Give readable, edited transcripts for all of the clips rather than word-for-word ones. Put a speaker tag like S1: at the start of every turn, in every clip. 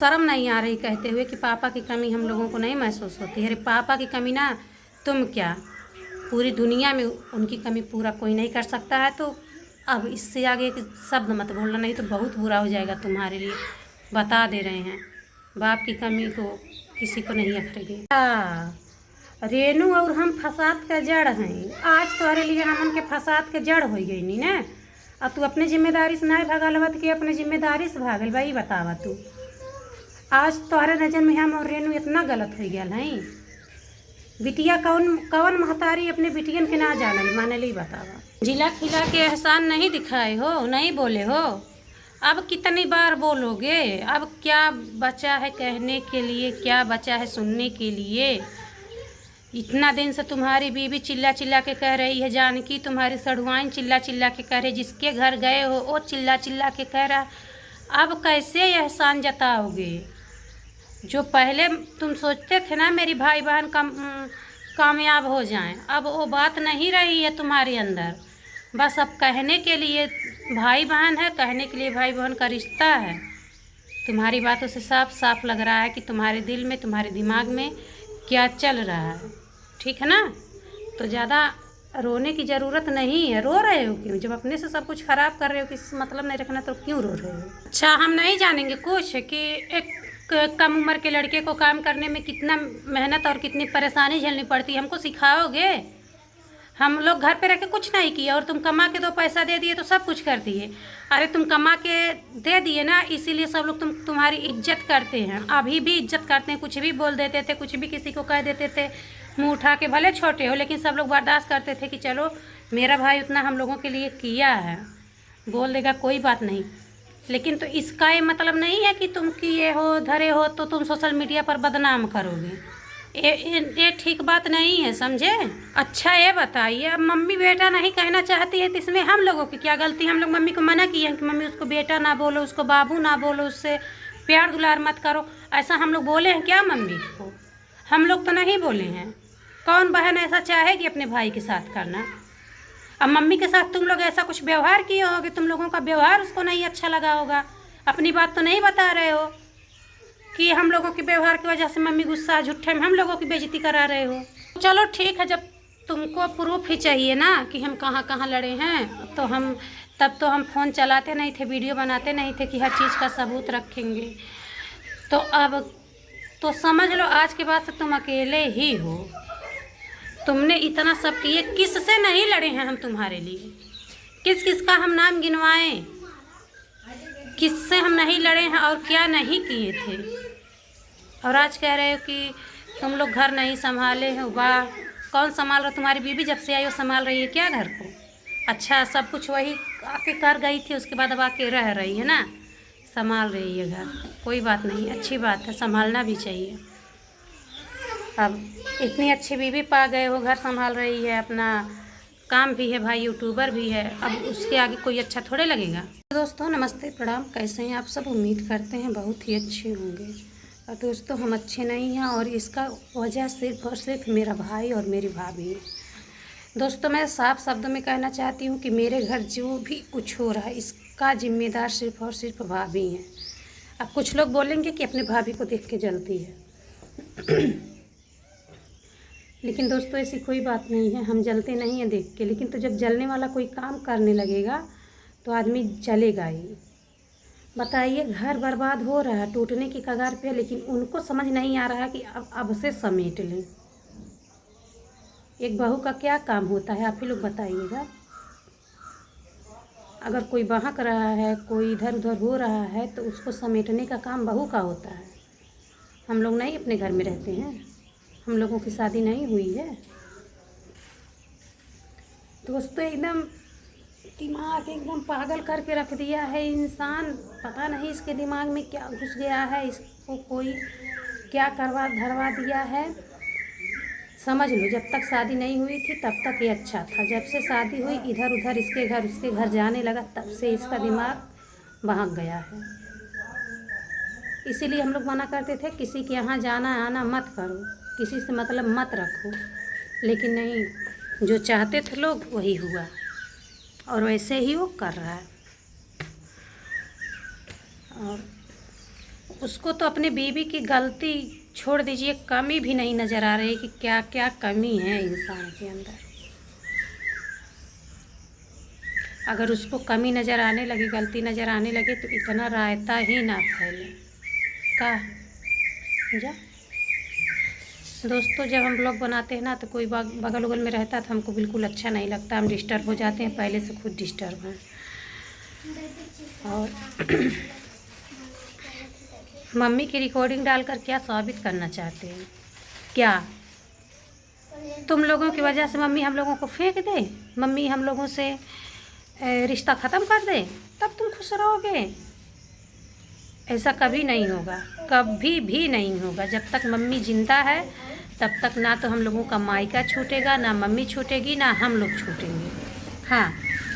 S1: शर्म नहीं आ रही कहते हुए कि पापा की कमी हम लोगों को नहीं महसूस होती है। अरे पापा की कमी ना, तुम क्या, पूरी दुनिया में उनकी कमी पूरा कोई नहीं कर सकता है। तो अब इससे आगे के शब्द मत बोलना, नहीं तो बहुत बुरा हो जाएगा तुम्हारे लिए। बता दे रहे हैं, बाप की कमी को किसी को नहीं अखरेगी। रेनू और हम फसाद का जड़ हैं। आज तुम्हारे लिए हमन के फसाद के जड़ हो गई नी ना। अब तू अपने जिम्मेदारी से नहीं भगलवत कि अपने जिम्मेदारी से भागल भाई, बतावा तू। आज तुम्हारे नज़र में हम और रेनू इतना गलत हो गया नहीं। बिटिया कौन कौन महतारी अपने बिटियन के ना जानल मानली, बतावा। जिला खिला के एहसान नहीं दिखाए हो, नहीं बोले हो। अब कितनी बार बोलोगे? अब क्या बचा है कहने के लिए, क्या बचा है सुनने के लिए? इतना दिन से तुम्हारी बीवी चिल्ला चिल्ला के कह रही है, जानकी तुम्हारी सढ़ुआइन चिल्ला चिल्ला के कह रही, जिसके घर गए हो वो चिल्ला चिल्ला के कह रहा। अब कैसे एहसान जताओगे? जो पहले तुम सोचते थे ना मेरी भाई बहन कामयाब हो जाएं, अब वो बात नहीं रही है तुम्हारे अंदर। बस अब कहने के लिए भाई बहन है, कहने के लिए भाई बहन का रिश्ता है। तुम्हारी बातों से साफ साफ लग रहा है कि तुम्हारे दिल में, तुम्हारे दिमाग में क्या चल रहा है। ठीक है ना? तो ज़्यादा रोने की ज़रूरत नहीं है। रो रहे हो क्यों? जब अपने से सब कुछ ख़राब कर रहे हो, किसी मतलब नहीं रखना, तो क्यों रो रहे हो? अच्छा, हम नहीं जानेंगे कुछ कि एक कम उम्र के लड़के को काम करने में कितना मेहनत और कितनी परेशानी झेलनी पड़ती है? हमको सिखाओगे? हम लोग घर पे रह के कुछ नहीं किए और तुम कमा के 2 पैसा दे दिए तो सब कुछ कर दिए। अरे तुम कमा के दे दिए ना, इसीलिए सब लोग तुम्हारी इज्जत करते हैं। अभी भी इज्जत करते हैं। कुछ भी बोल देते थे, कुछ भी किसी को कह देते थे, मुंह उठा के, भले छोटे हो लेकिन सब लोग बर्दाश्त करते थे कि चलो मेरा भाई उतना हम लोगों के लिए किया है, बोल देगा कोई बात नहीं। लेकिन तो इसका ये मतलब नहीं है कि तुम किए हो, धरे हो तो तुम सोशल मीडिया पर बदनाम करोगे। ये ठीक बात नहीं है, समझे? अच्छा ये बताइए, अब मम्मी बेटा नहीं कहना चाहती है तो इसमें हम लोगों की क्या गलती? हम लोग मम्मी को मना किए हैं कि मम्मी उसको बेटा ना बोलो, उसको बाबू ना बोलो, उससे प्यार दुलार मत करो, ऐसा हम लोग बोले हैं क्या मम्मी को? हम लोग तो नहीं बोले हैं। कौन बहन ऐसा चाहेगी अपने भाई के साथ करना? अब मम्मी के साथ तुम लोग ऐसा कुछ व्यवहार किए होगे, तुम लोगों का व्यवहार उसको नहीं अच्छा लगा होगा। अपनी बात तो नहीं बता रहे हो कि हम लोगों के व्यवहार की वजह से मम्मी गुस्सा, झूठे में हम लोगों की बेइज्जती करा रहे हो। चलो ठीक है, जब तुमको प्रूफ ही चाहिए ना कि हम कहाँ कहाँ लड़े हैं, तो हम फ़ोन चलाते नहीं थे, वीडियो बनाते नहीं थे कि हर चीज़ का सबूत रखेंगे। तो अब तो समझ लो आज के बाद से तुम अकेले ही हो। तुमने इतना सब किए, किससे नहीं लड़े हैं हम तुम्हारे लिए? किस किस का हम नाम गिनवाएं? किससे हम नहीं लड़े हैं और क्या नहीं किए थे? और आज कह रहे हो कि तुम लोग घर नहीं संभाले हो। वाह, कौन संभाल रहा? तुम्हारी बीवी जब से आई वो संभाल रही है क्या घर को? अच्छा, सब कुछ वही आके कर गई थी, उसके बाद अब आके रह रही है ना, संभाल रही है घर। कोई बात नहीं, अच्छी बात है, संभालना भी चाहिए। अब इतनी अच्छी बीवी पा गए हो, घर संभाल रही है, अपना काम भी है, भाई यूट्यूबर भी है, अब उसके आगे कोई अच्छा थोड़े लगेगा। दोस्तों नमस्ते, प्रणाम, कैसे हैं आप सब? उम्मीद करते हैं बहुत ही अच्छे होंगे। और दोस्तों हम अच्छे नहीं हैं और इसका वजह सिर्फ और सिर्फ मेरा भाई और मेरी भाभी है। दोस्तों मैं साफ शब्दों में कहना चाहती हूँ कि मेरे घर जो भी कुछ हो रहा है इसका जिम्मेदार सिर्फ और सिर्फ भाभी हैं। अब कुछ लोग बोलेंगे कि अपने भाभी को देख के जलती है लेकिन दोस्तों ऐसी कोई बात नहीं है, हम जलते नहीं हैं देख के। लेकिन तो जब जलने वाला कोई काम करने लगेगा तो आदमी जलेगा ही। बताइए, घर बर्बाद हो रहा है, टूटने की कगार पे, लेकिन उनको समझ नहीं आ रहा कि अब से समेट लें। एक बहू का क्या काम होता है आप ही लोग बताइएगा। अगर कोई बहक रहा है, कोई इधर उधर हो रहा है तो उसको समेटने का काम बहू का होता है। हम लोग नहीं अपने घर में रहते हैं, हम लोगों की शादी नहीं हुई है। दोस्तों एकदम दिमाग एकदम पागल करके रख दिया है इंसान। पता नहीं इसके दिमाग में क्या घुस गया है, इसको कोई क्या करवा धरवा दिया है। समझ लो जब तक शादी नहीं हुई थी तब तक ये अच्छा था, जब से शादी हुई इधर उधर इसके घर उसके घर जाने लगा तब से इसका दिमाग बहक गया है। इसीलिए हम लोग मना करते थे किसी के यहाँ जाना आना मत करो, किसी से मतलब मत रखो। लेकिन नहीं, जो चाहते थे लोग वही हुआ और वैसे ही वो कर रहा है। और उसको तो अपने बीवी की गलती छोड़ दीजिए, कमी भी नहीं नज़र आ रही कि क्या क्या कमी है इंसान के अंदर। अगर उसको कमी नज़र आने लगे, गलती नज़र आने लगे तो इतना रायता ही ना फैले का जा। दोस्तों, जब हम ब्लॉग बनाते हैं ना तो कोई बगल उगल में रहता तो हमको बिल्कुल अच्छा नहीं लगता, हम डिस्टर्ब हो जाते हैं, पहले से खुद डिस्टर्ब हैं। और मम्मी की रिकॉर्डिंग डालकर क्या साबित करना चाहते हैं? क्या तुम लोगों की वजह से मम्मी हम लोगों को फेंक दे, मम्मी हम लोगों से रिश्ता ख़त्म कर दे, तब तुम खुश रहोगे? ऐसा कभी नहीं होगा, कभी भी नहीं होगा। जब तक मम्मी जिंदा है तब तक ना तो हम लोगों का मायका छूटेगा, ना मम्मी छूटेगी, ना हम लोग छूटेंगे। हाँ,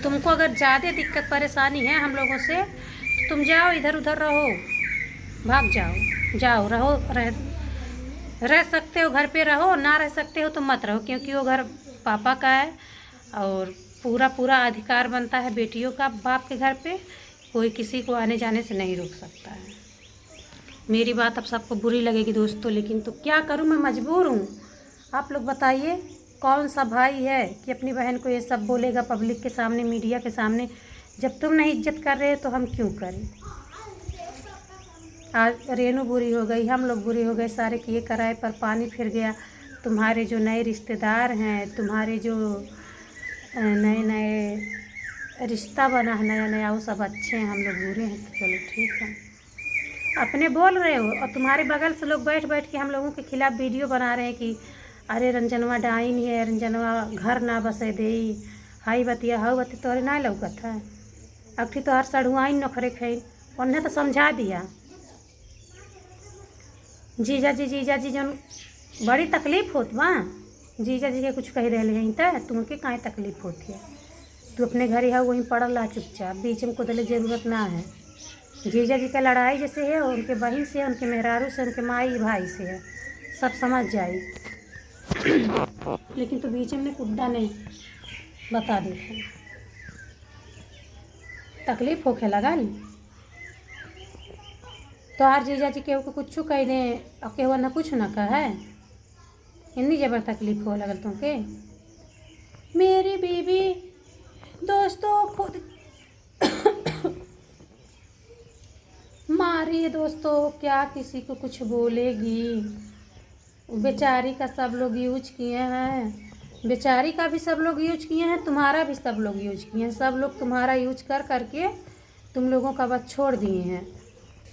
S1: तुमको अगर ज़्यादा दिक्कत परेशानी है हम लोगों से तो तुम जाओ, इधर उधर रहो, भाग जाओ, जाओ रहो, रह सकते हो घर पे रहो, ना रह सकते हो तो मत रहो, क्योंकि वो घर पापा का है और पूरा पूरा अधिकार बनता है बेटियों का बाप के घर पे। कोई किसी को आने जाने से नहीं रोक सकता है। मेरी बात अब सबको बुरी लगेगी दोस्तों, लेकिन तो क्या करूं, मैं मजबूर हूं। आप लोग बताइए, कौन सा भाई है कि अपनी बहन को ये सब बोलेगा पब्लिक के सामने, मीडिया के सामने? जब तुम नहीं इज्जत कर रहे तो हम क्यों करें? आज रेनू बुरी हो गई, हम लोग बुरे हो गए, सारे किए कराए पर पानी फिर गया। तुम्हारे जो नए रिश्तेदार हैं, तुम्हारे जो नए नए रिश्ता बना है नया नया, वो सब अच्छे हैं, हम लोग बुरे हैं तो चलो ठीक है। अपने बोल रहे हो और तुम्हारे बगल से लोग बैठ बैठ के हम लोगों के खिलाफ वीडियो बना रहे हैं कि अरे रंजनवा डाइन है, रंजनवा घर ना बसे दे, हाई बतिया हाउ बती तोरे ना लौकत है। अखी तो हर सड़ुआइन नखरे खैन, उन्हें तो समझा दिया। जीजा जी जन बड़ी तकलीफ होत बा, जीजा जी के कुछ कह रहे हैं तो तुमके काहे तकलीफ होती है? तू अपने घर ही है वहीं पड़ल रहा चुपचाप, बीच में कुदले ज़रूरत ना है। जीजा जी का लड़ाई जैसे है उनके बहन से है, उनके मेहरारू से, उनके माई भाई से है, सब समझ जाए। लेकिन तो बीच में कुद्दा नहीं बता देते, तकलीफ होके लगा नी तो हर जीजा जी केहू को कुछ कह दें और केहू ना कुछ ना कहे, इतनी जबर तकलीफ हो लगल तुमके। मेरी बीवी दोस्तों खुद मारी है दोस्तों, क्या किसी को कुछ बोलेगी? बेचारी का सब लोग यूज किए हैं, बेचारी का भी सब लोग यूज किए हैं, तुम्हारा भी सब लोग यूज किए हैं, सब लोग तुम्हारा यूज कर करके तुम लोगों का बस छोड़ दिए हैं।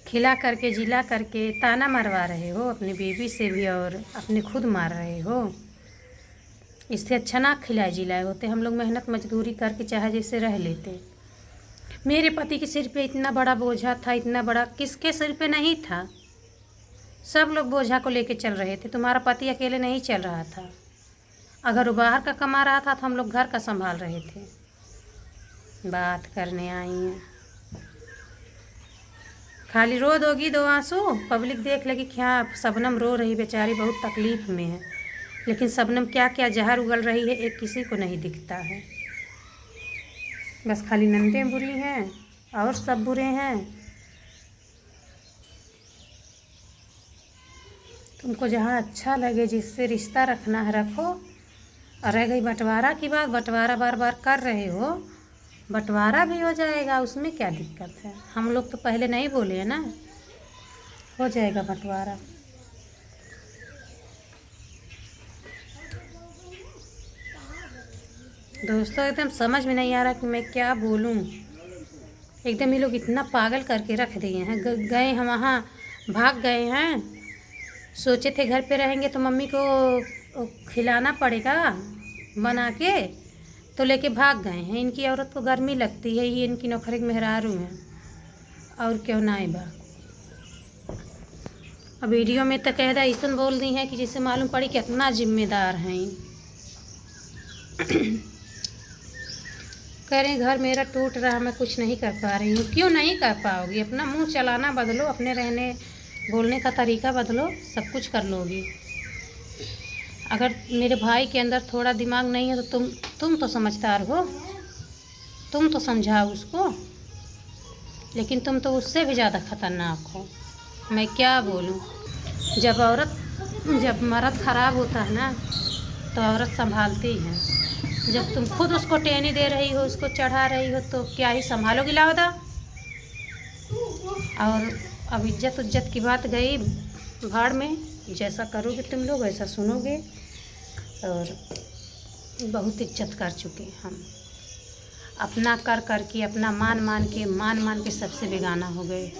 S1: खिला करके जिला करके ताना मरवा रहे हो अपनी बीवी से भी और अपने खुद मार रहे हो। इससे अच्छा ना खिलाए जिलाए होते, हम लोग मेहनत मजदूरी करके चाहे जैसे रह लेते। मेरे पति के सिर पे इतना बड़ा बोझा था, इतना बड़ा किसके सिर पे नहीं था, सब लोग बोझा को लेके चल रहे थे, तुम्हारा पति अकेले नहीं चल रहा था। अगर वो बाहर का कमा रहा था तो हम लोग घर का संभाल रहे थे। बात करने आई हैं, खाली रो दोगी दो आंसू, पब्लिक देख लगी क्या शबनम रो रही, बेचारी बहुत तकलीफ़ में है। लेकिन शबनम क्या क्या जहर उगल रही है एक किसी को नहीं दिखता है। बस खाली नंदें बुरी हैं और सब बुरे हैं। तुमको जहाँ अच्छा लगे जिससे रिश्ता रखना है रखो। और रह गई बंटवारा की बात, बंटवारा बार बार कर रहे हो, बंटवारा भी हो जाएगा, उसमें क्या दिक्कत है? हम लोग तो पहले नहीं बोले हैं ना, हो जाएगा बंटवारा। दोस्तों एकदम समझ में नहीं आ रहा कि मैं क्या बोलूं। एकदम ये लोग इतना पागल करके रख दिए हैं। गए हम वहाँ, भाग गए हैं, सोचे थे घर पे रहेंगे तो मम्मी को खिलाना पड़ेगा बना के, तो लेके भाग गए हैं। इनकी औरत को गर्मी लगती है, ये इनकी नौकरी के मेहरारू हैं और क्यों ना आए बा। अब वीडियो में तो कह रहा ऐसा बोल दी है कि जिससे मालूम पड़ी कितना जिम्मेदार हैं। कह रहे घर मेरा टूट रहा, मैं कुछ नहीं कर पा रही हूँ। क्यों नहीं कर पाओगी? अपना मुंह चलाना बदलो, अपने रहने बोलने का तरीका बदलो, सब कुछ कर लोगी। अगर मेरे भाई के अंदर थोड़ा दिमाग नहीं है तो तुम तो समझदार हो, तुम तो समझाओ उसको, लेकिन तुम तो उससे भी ज़्यादा खतरनाक हो। मैं क्या बोलूँ। जब मर्द ख़राब होता है ना तो औरत संभालती है। जब तुम खुद उसको टेनी दे रही हो, उसको चढ़ा रही हो, तो क्या ही संभालोगी लावदा। और अब इज्जत उज्जत की बात गई भाड़ में। जैसा करोगे तुम लोग वैसा सुनोगे। और बहुत इज्जत कर चुके हम, अपना कर कर के, अपना मान मान के सबसे बेगाना हो गए।